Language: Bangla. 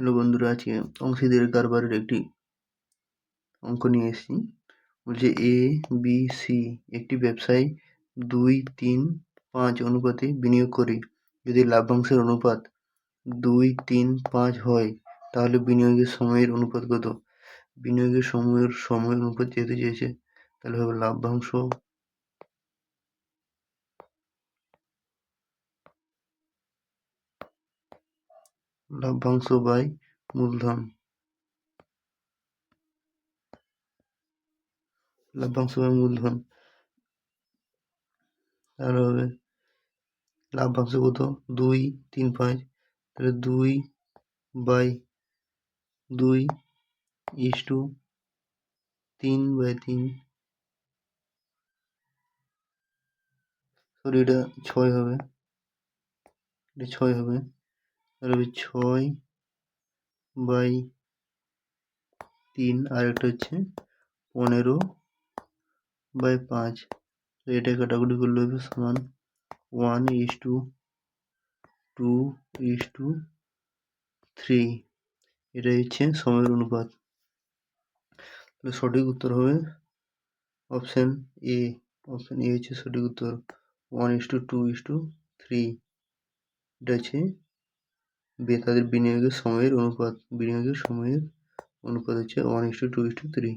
হ্যালো বন্ধুরা, আজকে অংশীদারি কারবারের একটি অঙ্ক নিয়ে এসেছি। বলছে এ বি সি একটি ব্যবসায় 2:3:5 অনুপাতে বিনিয়োগ করে যদি লাভ্যাংশের অনুপাত 2:3:5 হয় তাহলে বিনিয়োগের সময়ের অনুপাত কত? বিনিয়োগের সময়ের অনুপাত যেতে চেয়েছে, তাহলে হবে লাভ্যাংশ বাই মূলধন। তাহলে হবে লাভ্যাংশ কত? 2:3:5, তাহলে 2/2:3/3, সরি এটা 6 হবে, তাহলে হবে 6/3, আর একটা হচ্ছে 15/5। এটা কাটাকুটি করলে হবে সমান 1:2:3। এটাই হচ্ছে সময়ের অনুপাত। তাহলে সঠিক উত্তর হবে অপশন এ। অপশন এ হচ্ছে সঠিক উত্তর, 1:2:3। এটা হচ্ছে তাদের বিনিয়োগের সময়ের অনুপাত হচ্ছে 1:2:3।